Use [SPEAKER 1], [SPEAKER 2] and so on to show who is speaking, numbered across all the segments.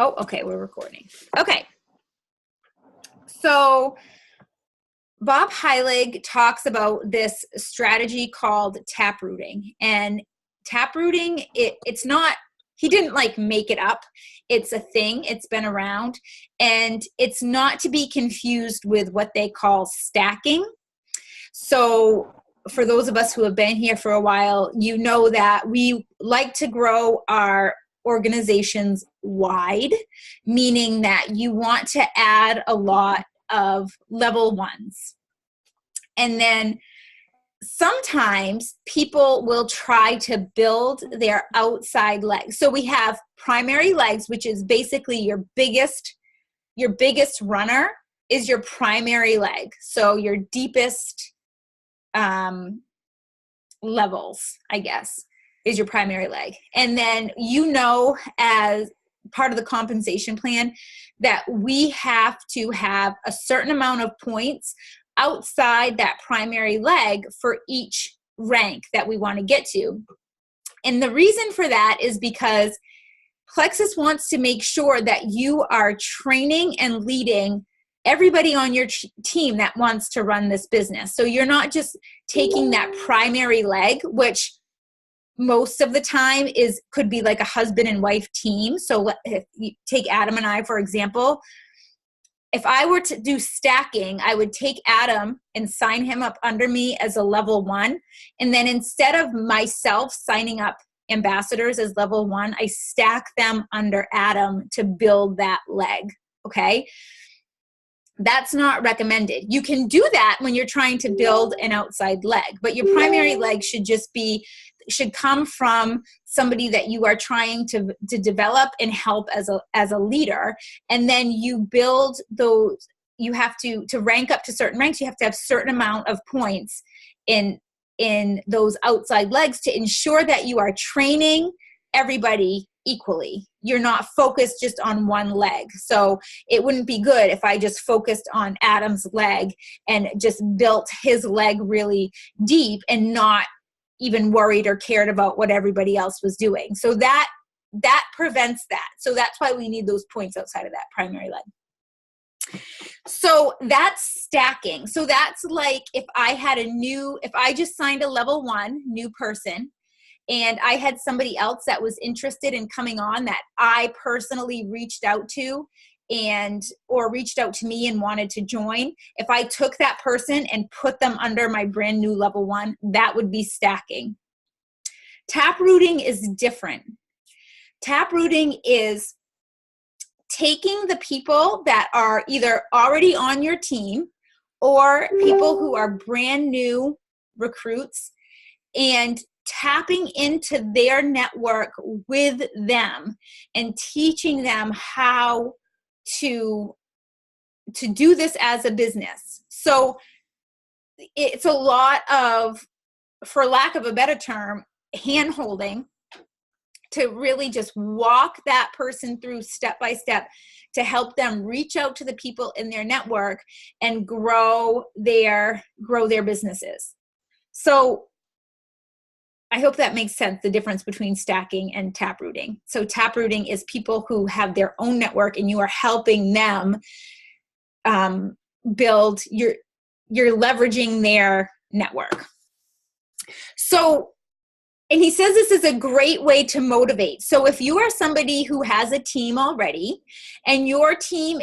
[SPEAKER 1] Oh, okay, we're recording. Okay. So Bob Heilig talks about this strategy called taprooting. And taprooting, it's not, he didn't like make it up. It's a thing. It's been around. And it's not to be confused with what they call stacking. So for those of us who have been here for a while, you know that we like to grow our organizations wide, meaning that you want to add a lot of level ones. And then sometimes people will try to build their outside legs. So we have primary legs, which is basically your biggest runner is your primary leg. So your deepest levels, I guess, is your primary leg. And then, as part of the compensation plan, that we have to have a certain amount of points outside that primary leg for each rank that we want to get to. And the reason for that is because Plexus wants to make sure that you are training and leading everybody on your team that wants to run this business. So you're not just taking that primary leg, which most of the time could be like a husband and wife team. So if you take Adam and I, for example, if I were to do stacking, I would take Adam and sign him up under me as a level 1. And then instead of myself signing up ambassadors as level 1, I stack them under Adam to build that leg. Okay. That's not recommended. You can do that when you're trying to build an outside leg, but your primary leg should come from somebody that you are trying to develop and help as a leader. And then you build those, you have to rank up to certain ranks, you have to have certain amount of points in those outside legs to ensure that you are training everybody equally. You're not focused just on one leg. So it wouldn't be good if I just focused on Adam's leg and just built his leg really deep and not even worried or cared about what everybody else was doing. So that prevents that. So that's why we need those points outside of that primary leg. So that's stacking. So that's like if I just signed a level 1 new person, and I had somebody else that was interested in coming on that I personally reached out to or reached out to me and wanted to join. If I took that person and put them under my brand new level 1, that would be stacking. Taprooting is different. Taprooting is taking the people that are either already on your team or people who are brand new recruits and tapping into their network with them and teaching them how to do this as a business. So it's a lot of, for lack of a better term, hand-holding to really just walk that person through step by step to help them reach out to the people in their network and grow their businesses. So I hope that makes sense, the difference between stacking and taprooting. So taprooting is people who have their own network and you are helping them build, you're leveraging their network. So, and he says this is a great way to motivate. So if you are somebody who has a team already and your team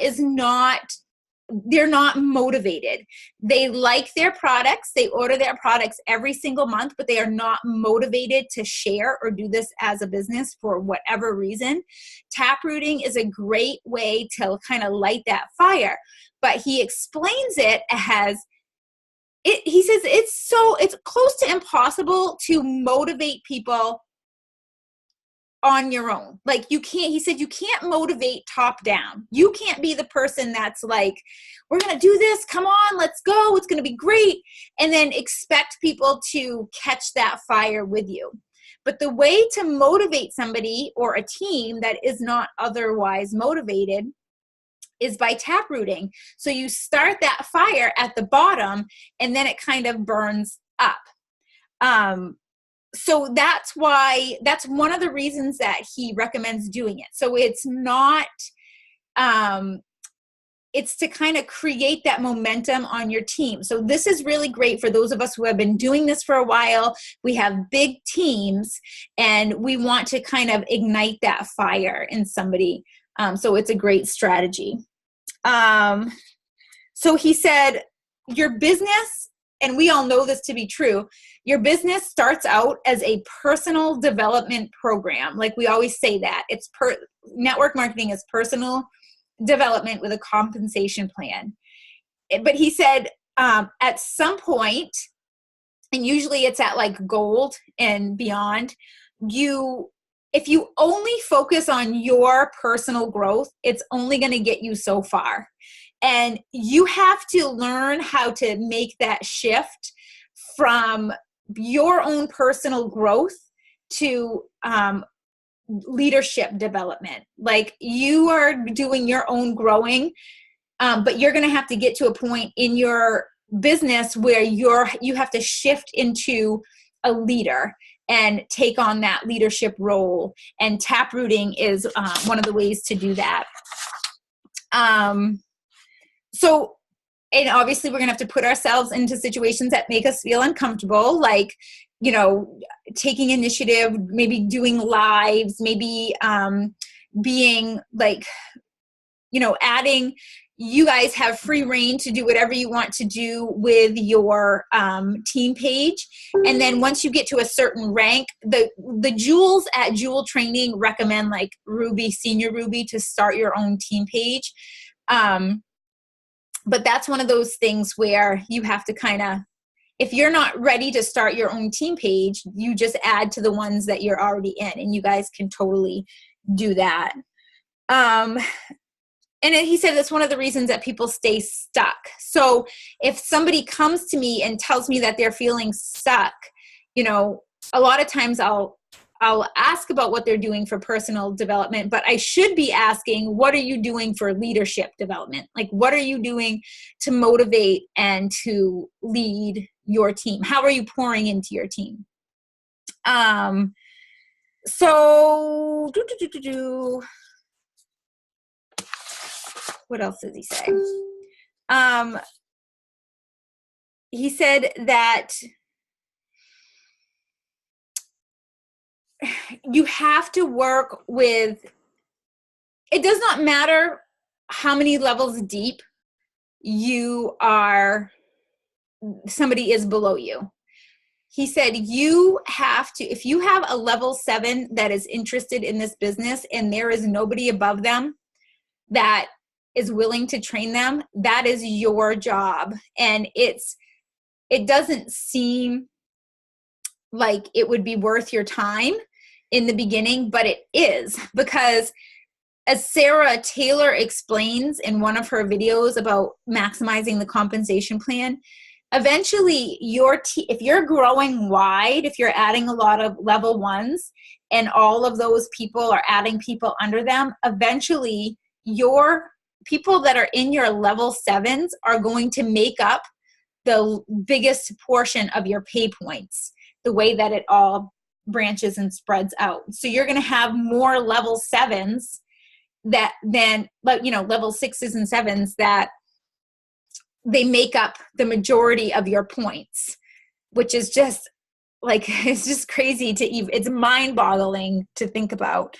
[SPEAKER 1] they're not motivated. They like their products. They order their products every single month, but they are not motivated to share or do this as a business for whatever reason. Taprooting is a great way to kind of light that fire. But he explains it as, he says it's close to impossible to motivate people on your own. Like he said, you can't motivate top down. You can't be the person that's like, we're going to do this. Come on, let's go. It's going to be great. And then expect people to catch that fire with you. But the way to motivate somebody or a team that is not otherwise motivated is by taprooting. So you start that fire at the bottom and then it kind of burns up. So that's one of the reasons that he recommends doing it. So it's not, it's to kind of create that momentum on your team. So this is really great for those of us who have been doing this for a while. We have big teams and we want to kind of ignite that fire in somebody. So it's a great strategy. So he said, your business, and we all know this to be true, your business starts out as a personal development program. Like we always say that. Network marketing is personal development with a compensation plan. But he said at some point, and usually it's at like gold and beyond, if you only focus on your personal growth, it's only going to get you so far. And you have to learn how to make that shift from your own personal growth to leadership development. Like you are doing your own growing, but you're going to have to get to a point in your business where you have to shift into a leader and take on that leadership role. And taprooting is one of the ways to do that. So, and obviously we're going to have to put ourselves into situations that make us feel uncomfortable, like, you know, taking initiative, maybe doing lives, maybe being like, you know, adding, you guys have free reign to do whatever you want to do with your team page. And then once you get to a certain rank, the Jewels at Jewel Training recommend like Ruby, Senior Ruby, to start your own team page. But that's one of those things where you have to kind of, if you're not ready to start your own team page, you just add to the ones that you're already in, and you guys can totally do that. And he said that's one of the reasons that people stay stuck. So if somebody comes to me and tells me that they're feeling stuck, you know, a lot of times I'll ask about what they're doing for personal development, but I should be asking, what are you doing for leadership development? Like, what are you doing to motivate and to lead your team? How are you pouring into your team? So what else does he say? He said that you have to work with, it does not matter how many levels deep somebody is below you. He said you have to, if you have a level 7 that is interested in this business and there is nobody above them that is willing to train them, that is your job. And it doesn't seem like it would be worth your time in the beginning, but it is, because as Sarah Taylor explains in one of her videos about maximizing the compensation plan, eventually if you're growing wide, if you're adding a lot of level 1s and all of those people are adding people under them, eventually your people that are in your level 7s are going to make up the biggest portion of your pay points, the way that it all branches and spreads out. So you're going to have more level 7s than level 6s and 7s that they make up the majority of your points, which is just like, it's just crazy it's mind-boggling to think about.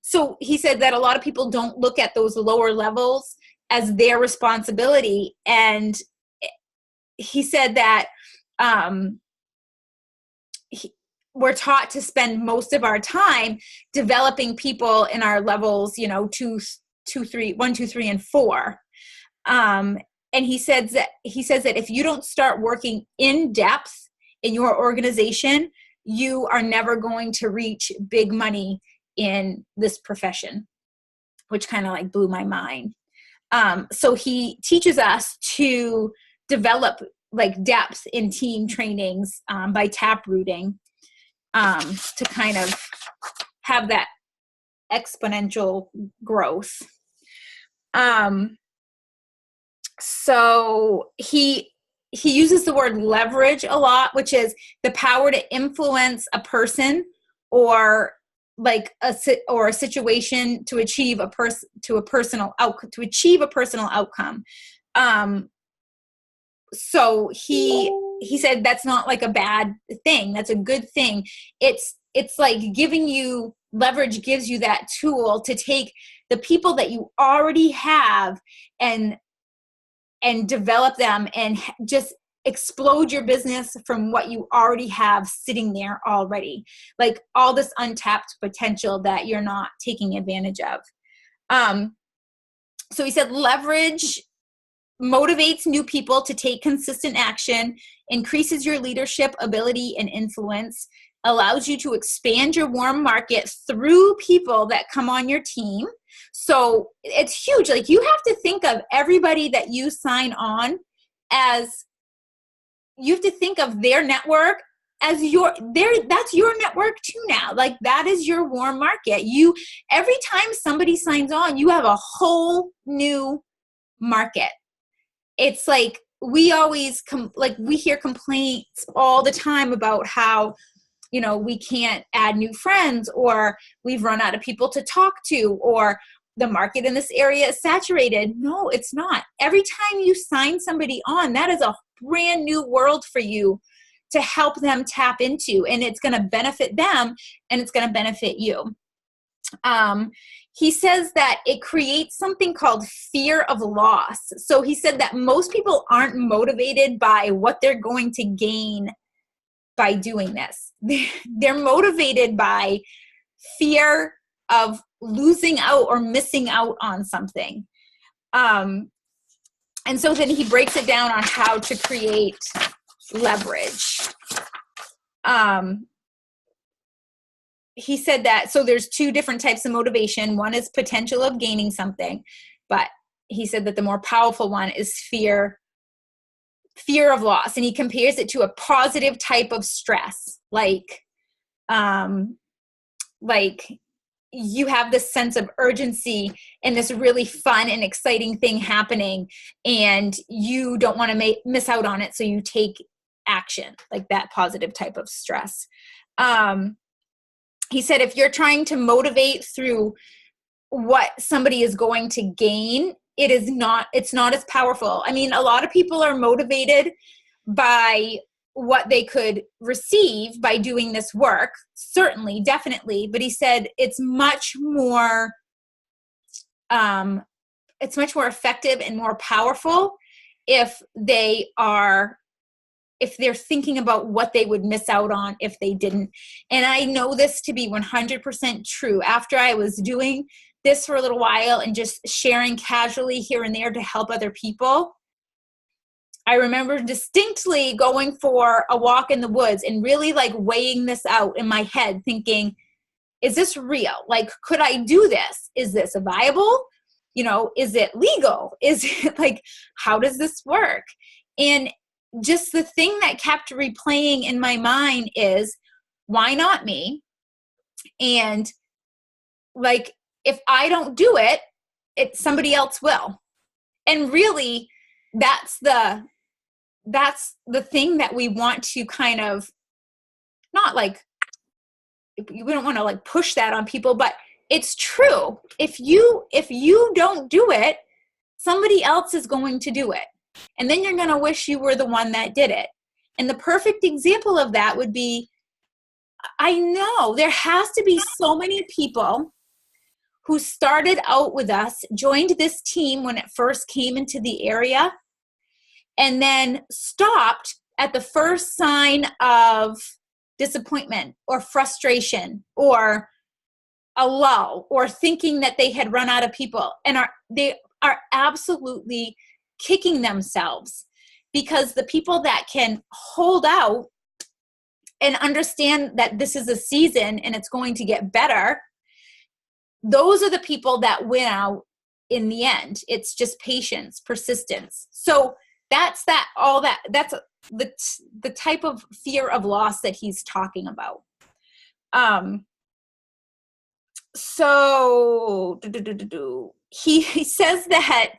[SPEAKER 1] So he said that a lot of people don't look at those lower levels as their responsibility. And he said that we're taught to spend most of our time developing people in our levels, 1, 2, 3, and 4. And he says that if you don't start working in depth in your organization, you are never going to reach big money in this profession, which kind of like blew my mind. So he teaches us to develop like depth in team trainings by taprooting, to kind of have that exponential growth. So he he uses the word leverage a lot, which is the power to influence a person or like a situation to achieve a personal outcome. So he said that's not like a bad thing. That's a good thing. It's like giving you leverage, gives you that tool to take the people that you already have and develop them and just explode your business from what you already have sitting there already, like all this untapped potential that you're not taking advantage of. So he said leverage motivates new people to take consistent action, increases your leadership ability and influence, allows you to expand your warm market through people that come on your team. So it's huge. Like, you have to think of everybody that you sign on as, you have to think of their network as that's your network too now. Like, that is your warm market. Every time somebody signs on, you have a whole new market. It's like, we always we hear complaints all the time about how, we can't add new friends, or we've run out of people to talk to, or the market in this area is saturated. No, it's not. Every time you sign somebody on, that is a brand new world for you to help them tap into, and it's going to benefit them and it's going to benefit you. He says that it creates something called fear of loss. So he said that most people aren't motivated by what they're going to gain by doing this. They're motivated by fear of losing out or missing out on something. And so then he breaks it down on how to create leverage. He said that, so there's two different types of motivation. One is potential of gaining something, but he said that the more powerful one is fear of loss. And he compares it to a positive type of stress. Like you have this sense of urgency and this really fun and exciting thing happening, and you don't want to miss out on it. So you take action, like that positive type of stress. He said, if you're trying to motivate through what somebody is going to gain, it's not as powerful. I mean, a lot of people are motivated by what they could receive by doing this work. Certainly, definitely. But he said it's much more effective and more powerful if they're thinking about what they would miss out on if they didn't. And I know this to be 100% true. After I was doing this for a little while and just sharing casually here and there to help other people, I remember distinctly going for a walk in the woods and really like weighing this out in my head, thinking, is this real? Like, could I do this? Is this viable? Is it legal? Is it like, how does this work? And just the thing that kept replaying in my mind is, why not me? And like, if I don't do it, somebody else will. And really, that's the thing that we want to kind of, not like, we don't want to like push that on people, but it's true. If you don't do it, somebody else is going to do it. And then you're going to wish you were the one that did it. And the perfect example of that would be, I know there has to be so many people who started out with us, joined this team when it first came into the area, and then stopped at the first sign of disappointment or frustration or a lull, or thinking that they had run out of people, and they are absolutely kicking themselves, because the people that can hold out and understand that this is a season and it's going to get better, those are the people that win out in the end. It's just patience, persistence. So that's the type of fear of loss that he's talking about. So he says that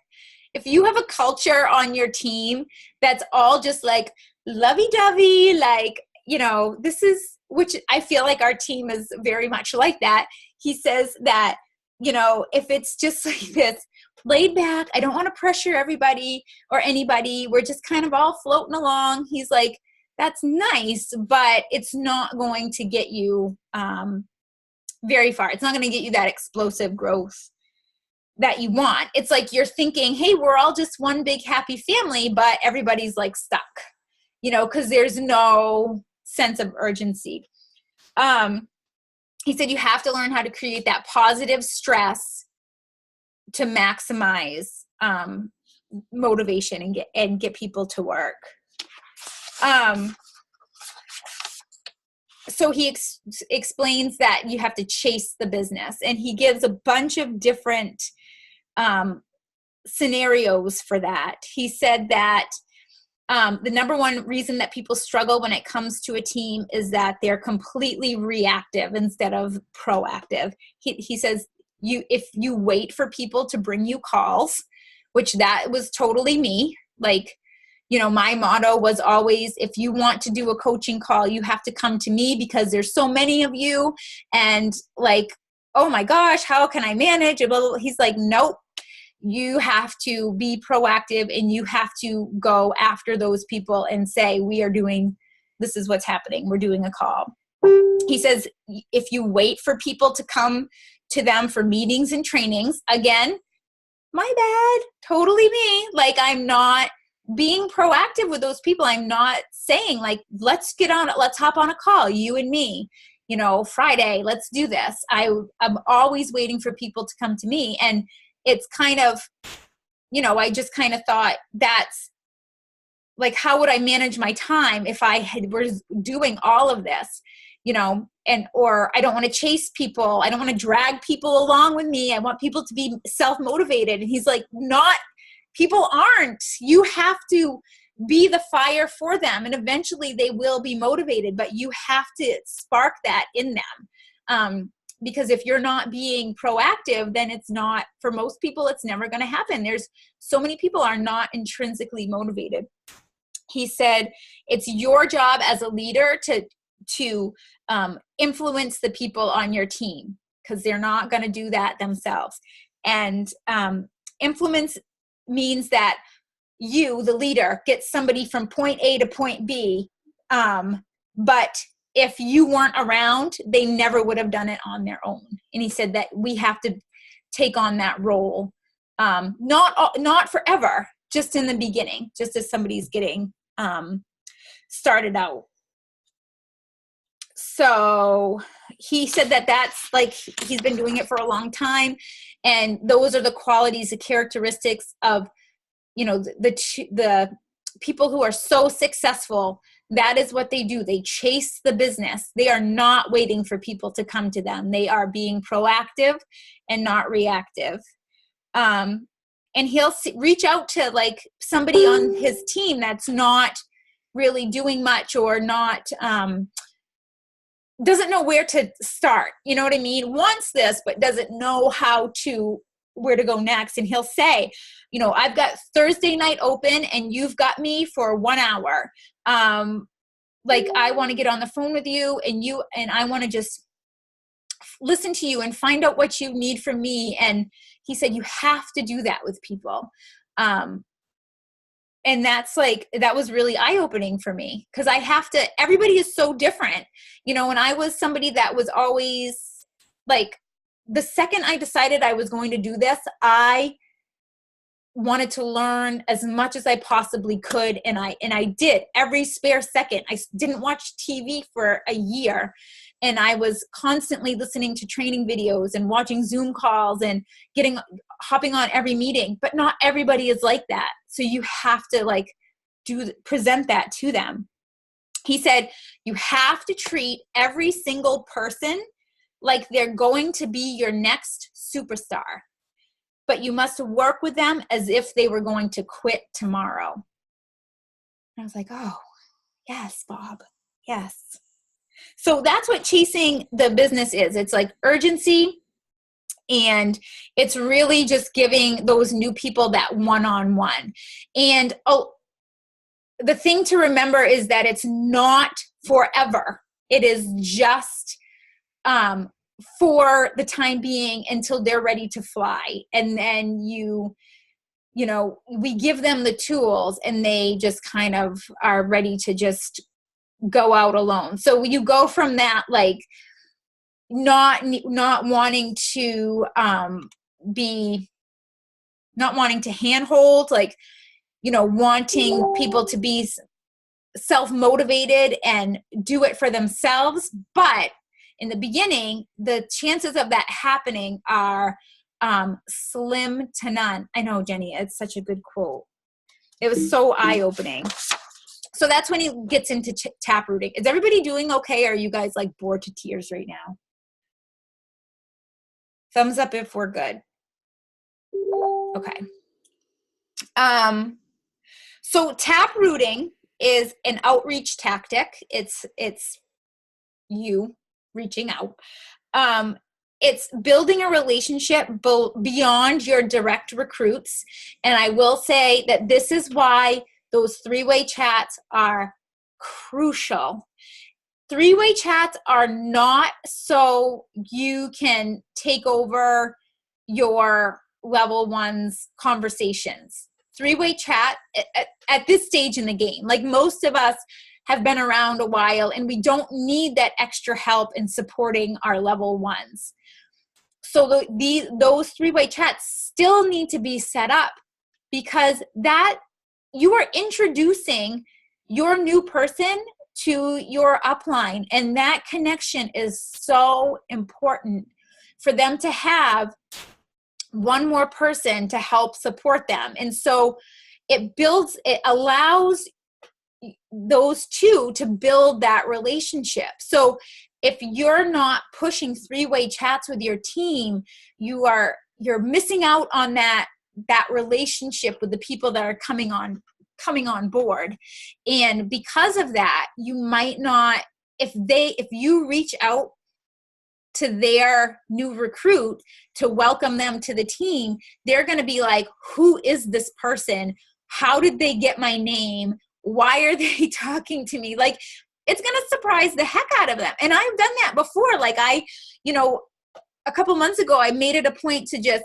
[SPEAKER 1] if you have a culture on your team that's all just like lovey-dovey, like, you know, this is, which I feel like our team is very much like that. He says that, you know, if it's just like this laid back, I don't want to pressure everybody or anybody, we're just kind of all floating along. He's like, that's nice, but it's not going to get you very far. It's not going to get you that explosive growth that you want. It's like you're thinking, hey, we're all just one big happy family, but everybody's like stuck, you know, because there's no sense of urgency. He said you have to learn how to create that positive stress to maximize motivation and get people to work. So he explains that you have to chase the business, and he gives a bunch of different scenarios for that. He said that the number one reason that people struggle when it comes to a team is that they're completely reactive instead of proactive. He says if you wait for people to bring you calls, which that was totally me. Like, you know, my motto was always, if you want to do a coaching call, you have to come to me because there's so many of you. And like, oh my gosh, how can I manage? Blah, blah, blah. He's like, nope, you have to be proactive and you have to go after those people and say, this is what's happening. We're doing a call. He says, if you wait for people to come to them for meetings and trainings, again, my bad, totally me. Like, I'm not being proactive with those people. I'm not saying like, let's hop on a call, you and me, you know, Friday, let's do this. I'm always waiting for people to come to me. And it's kind of, you know, I just kind of thought that's like, how would I manage my time if was doing all of this, you know, or I don't want to chase people. I don't want to drag people along with me. I want people to be self-motivated. And he's like, people aren't. You have to be the fire for them, and eventually they will be motivated, but you have to spark that in them. Because if you're not being proactive, then it's not, for most people, it's never going to happen. There's so many people are not intrinsically motivated. He said, it's your job as a leader to influence the people on your team, because they're not going to do that themselves. And influence means that you, the leader, get somebody from point A to point B. But if you weren't around, they never would have done it on their own. And he said that we have to take on that role, not forever, just in the beginning, just as somebody's getting started out. So he said that that's like, he's been doing it for a long time. And those are the qualities, the characteristics of, you know, the people who are so successful. That is what they do. They chase the business. They are not waiting for people to come to them. They are being proactive and not reactive. And he'll reach out to like somebody on his team that's not really doing much, or not, doesn't know where to start. You know what I mean? Wants this, but doesn't know where to go next. And he'll say, you know, I've got Thursday night open and you've got me for 1 hour. Like, I want to get on the phone with you and I want to just listen to you and find out what you need from me. And he said, you have to do that with people. And that was really eye-opening for me, because everybody is so different. You know, when I was somebody that was always like, the second I decided I was going to do this, I wanted to learn as much as I possibly could. And I did every spare second. I didn't watch TV for a year. And I was constantly listening to training videos and watching Zoom calls and hopping on every meeting. But not everybody is like that. So you have to present that to them. He said, you have to treat every single person like they're going to be your next superstar. But you must work with them as if they were going to quit tomorrow. And I was like, oh, yes, Bob. Yes. So that's what chasing the business is. It's like urgency. And it's really just giving those new people that one-on-one. And the thing to remember is that it's not forever. It is just for the time being until they're ready to fly. And then we give them the tools and they just kind of are ready to just go out alone. So you go from that, like, not wanting to not wanting to handhold, like, wanting people to be self-motivated and do it for themselves. But in the beginning, the chances of that happening are slim to none. I know, Jenny, it's such a good quote. It was so eye-opening. So that's when he gets into tap rooting. Is everybody doing okay? Or are you guys like bored to tears right now? Thumbs up if we're good. Okay. So tap rooting is an outreach tactic. It's you reaching out. It's building a relationship beyond your direct recruits. And I will say that this is why those three-way chats are crucial. Three-way chats are not so you can take over your level one's conversations. Three-way chat at this stage in the game, like most of us have been around a while and we don't need that extra help in supporting our level ones. So those three-way chats still need to be set up, because that you are introducing your new person to your upline, and that connection is so important for them to have one more person to help support them. And so it allows those two to build that relationship. So if you're not pushing three-way chats with your team, you're missing out on that relationship with the people that are coming on board. And because of that, you might not, if you reach out to their new recruit to welcome them to the team, they're going to be like, who is this person? How did they get my name? Why are they talking to me? Like, it's going to surprise the heck out of them. And I've done that before. Like a couple months ago, I made it a point to just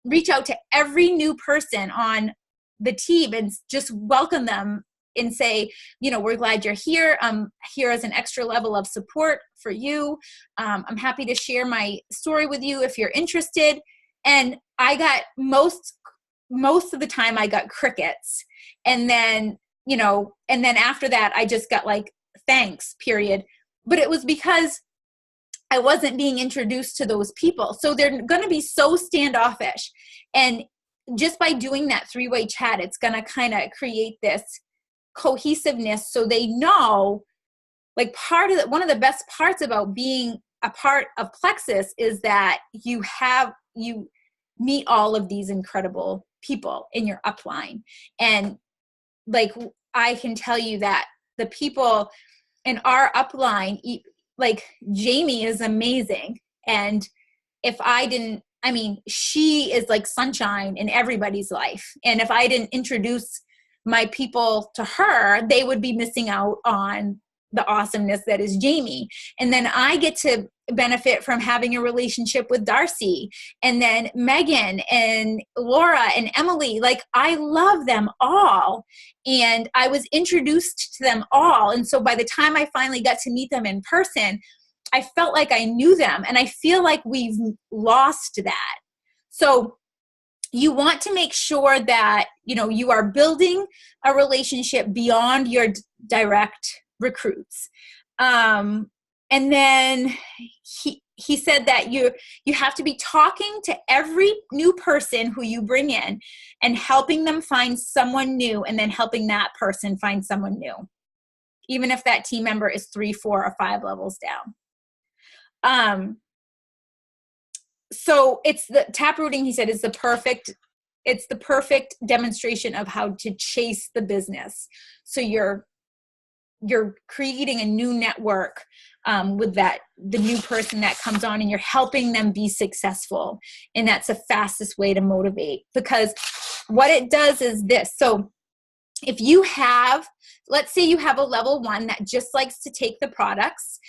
[SPEAKER 1] reach out to every new person on the team and just welcome them and say, we're glad you're here. I'm here as an extra level of support for you. I'm happy to share my story with you if you're interested. And I got most of the time I got crickets. And then, and then after that, I just got like, thanks, period. But it was because I wasn't being introduced to those people. So they're going to be so standoffish. And just by doing that three-way chat, it's going to kind of create this cohesiveness, so they know, like, one of the best parts about being a part of Plexus is that you meet all of these incredible people in your upline. And like, I can tell you that the people in our upline, like Jamie is amazing. And she is like sunshine in everybody's life. And if I didn't introduce my people to her, they would be missing out on the awesomeness that is Jamie. And then I get to benefit from having a relationship with Darcy, and then Megan and Laura and Emily. Like, I love them all. And I was introduced to them all. And so by the time I finally got to meet them in person, I felt like I knew them. And I feel like we've lost that. So you want to make sure that, you are building a relationship beyond your direct recruits. And then he said that you have to be talking to every new person who you bring in and helping them find someone new, and then helping that person find someone new, even if that team member is 3, 4, or 5 levels down. So it's the tap rooting, he said, is the perfect demonstration of how to chase the business. So you're creating a new network with the new person that comes on, and you're helping them be successful. And that's the fastest way to motivate, because what it does is this. So if you have, let's say you have a level 1 that just likes to take the products.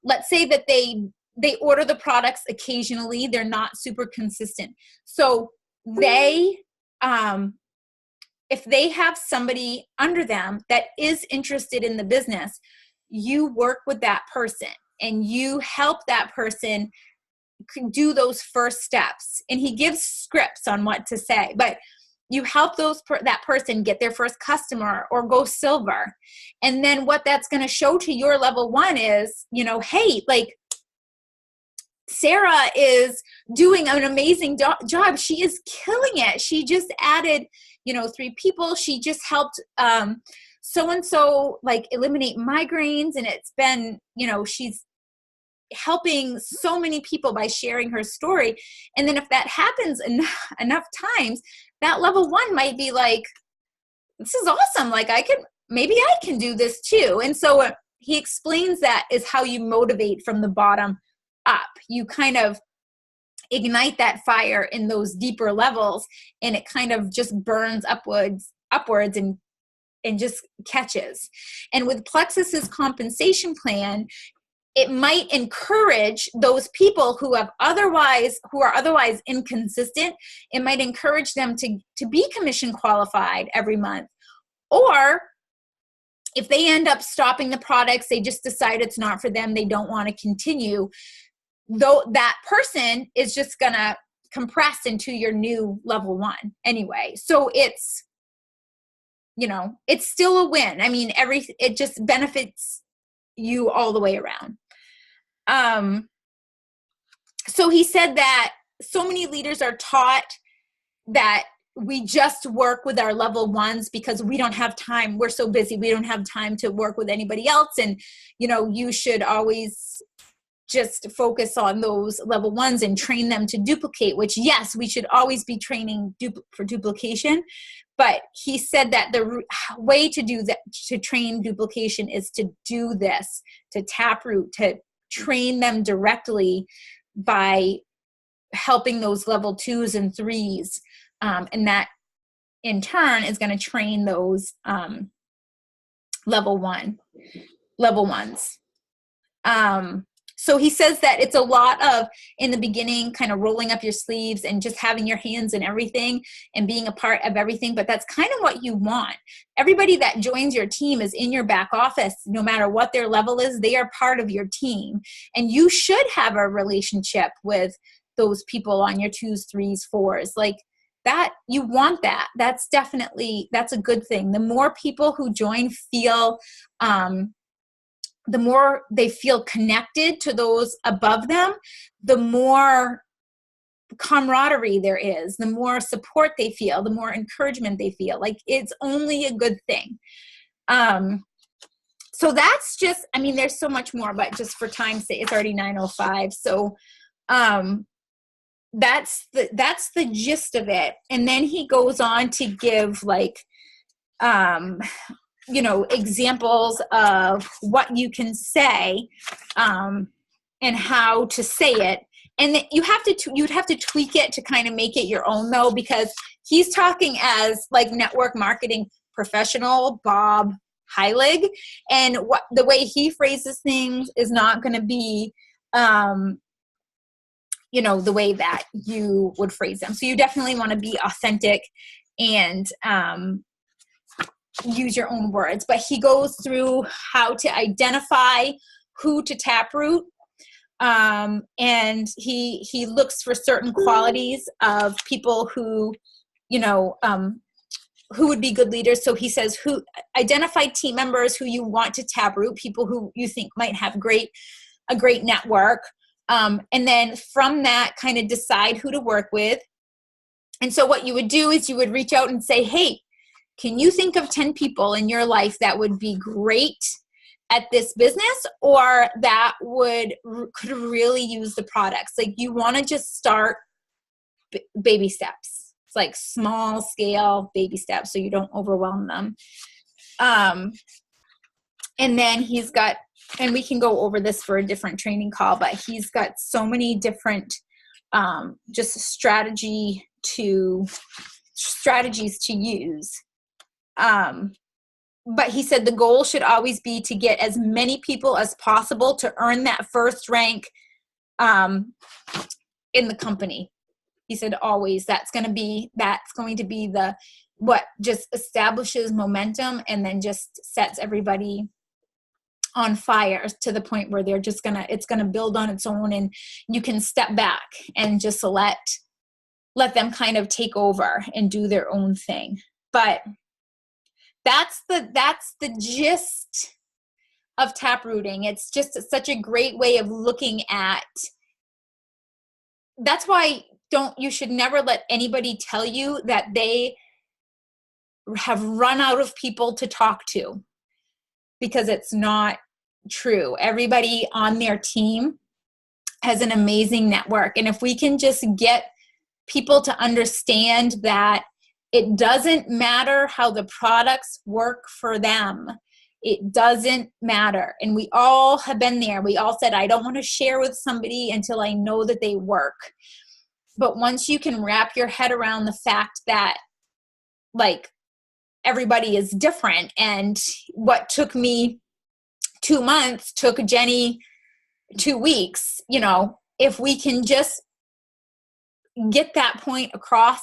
[SPEAKER 1] Let's say that they order the products occasionally. They're not super consistent. So they, if they have somebody under them that is interested in the business, you work with that person and you help that person do those first steps. And he gives scripts on what to say, but you help that person get their first customer or go silver. And then what that's going to show to your level 1 is, hey, like, Sarah is doing an amazing job. She is killing it. She just added, 3 people. She just helped so-and-so like eliminate migraines. And it's been, she's helping so many people by sharing her story. And then if that happens enough times, that level 1 might be like, this is awesome. Like maybe I can do this too. And so he explains that is how you motivate from the bottom up. You kind of ignite that fire in those deeper levels, and it kind of just burns upwards and just catches. And with Plexus's compensation plan, it might encourage those people who are otherwise inconsistent. It might encourage them to be commission qualified every month. Or if they end up stopping the products, they just decide it's not for them, they don't want to continue, though that person is just going to compress into your new level 1 anyway. So it's, it's still a win. I mean, it just benefits you all the way around. So he said that so many leaders are taught that we just work with our level 1s because we don't have time. We're so busy. We don't have time to work with anybody else. And, you should always just focus on those level 1s and train them to duplicate, which, yes, we should always be training for duplication. But he said that the way to do that, to train duplication, is to do this, to taproot, to train them directly by helping those level 2s and 3s. And that in turn is going to train those level 1s. So he says that it's a lot of, in the beginning, kind of rolling up your sleeves and just having your hands in everything and being a part of everything. But that's kind of what you want. Everybody that joins your team is in your back office. No matter what their level is, they are part of your team. And you should have a relationship with those people on your 2s, 3s, 4s. Like that, you want that. That's a good thing. The more people who join feel, the more they feel connected to those above them, the more camaraderie there is, the more support they feel, the more encouragement they feel. Like it's only a good thing. So that's just, there's so much more, but just for time's sake, it's already 9:05. So that's the gist of it. And then he goes on to give examples of what you can say and how to say it. And you'd have to tweak it to kind of make it your own, though, because he's talking as like network marketing professional Bob Heilig, and the way he phrases things is not going to be the way that you would phrase them. So you definitely want to be authentic and use your own words. But he goes through how to identify who to taproot. And he looks for certain qualities of people who would be good leaders. So he says, identify team members who you want to taproot, people who you think might have a great network. And then from that, kind of decide who to work with. And so what you would do is you would reach out and say, hey, can you think of 10 people in your life that would be great at this business, or that could really use the products? Like you want to just start baby steps. It's like small scale baby steps, so you don't overwhelm them. And then he's got and we can go over this for a different training call, but he's got so many different just strategies to use. But he said the goal should always be to get as many people as possible to earn that first rank in the company. He said always that's going to be the what just establishes momentum and then just sets everybody on fire to the point where they're just it's gonna build on its own, and you can step back and just let them kind of take over and do their own thing. But that's the gist of taprooting. It's just such a great way of looking at. That's why you should never let anybody tell you that they have run out of people to talk to, because it's not true. Everybody on their team has an amazing network. And if we can just get people to understand that it doesn't matter how the products work for them, it doesn't matter. And we all have been there. We all said, I don't want to share with somebody until I know that they work. But once you can wrap your head around the fact that, like, everybody is different, and what took me 2 months took Jenny 2 weeks, if we can just get that point across,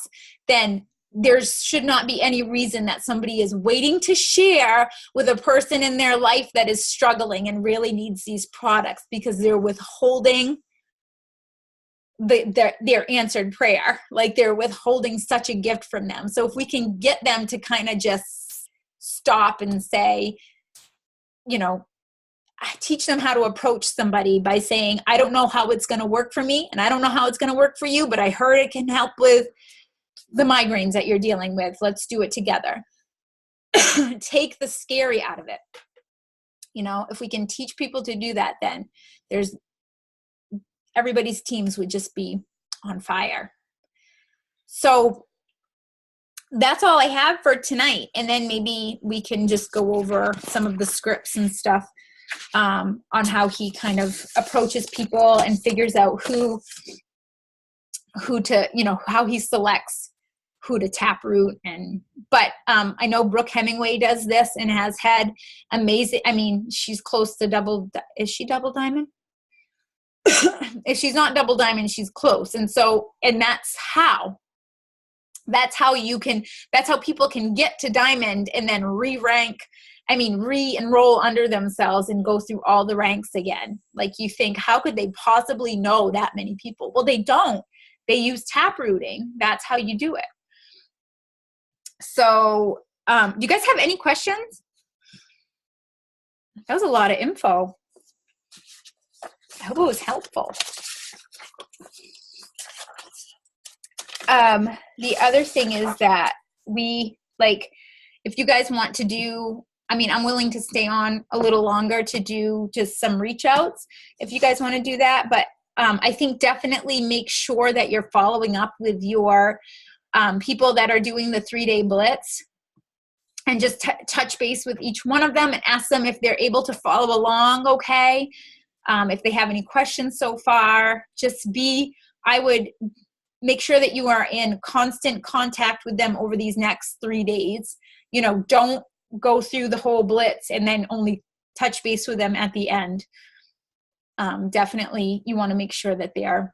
[SPEAKER 1] then there should not be any reason that somebody is waiting to share with a person in their life that is struggling and really needs these products, because they're withholding their answered prayer. Like, they're withholding such a gift from them. So if we can get them to kind of just stop and say, teach them how to approach somebody by saying, I don't know how it's going to work for me, and I don't know how it's going to work for you, but I heard it can help with the migraines that you're dealing with. Let's do it together. Take the scary out of it. If we can teach people to do that, then everybody's teams would just be on fire. So that's all I have for tonight. And then maybe we can just go over some of the scripts and stuff on how he kind of approaches people and figures out who to, how he selects who to taproot. But I know Brooke Hemingway does this and has had amazing, she's close to is she double diamond? If she's not double diamond, she's close. And that's how people can get to diamond and then re-enroll under themselves and go through all the ranks again. Like, you think, how could they possibly know that many people? Well, they don't. They use taprooting. That's how you do it. So, do you guys have any questions? That was a lot of info. I hope it was helpful. The other thing is that if you guys want to do, I'm willing to stay on a little longer to do just some reach outs if you guys want to do that. But I think definitely make sure that you're following up with your people that are doing the 3-day blitz, and just touch base with each one of them and ask them if they're able to follow along okay. If they have any questions so far, I would make sure that you are in constant contact with them over these next 3 days. Don't go through the whole blitz and then only touch base with them at the end. Definitely you want to make sure that they are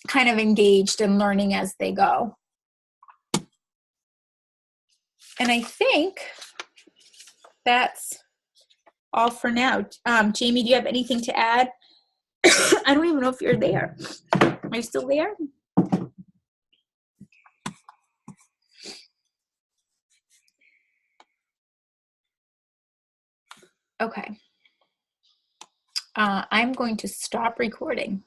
[SPEAKER 1] kind of engaged and learning as they go. And I think that's all for now. Jamie, do you have anything to add? I don't even know if you're there. Are you still there? Okay. I'm going to stop recording.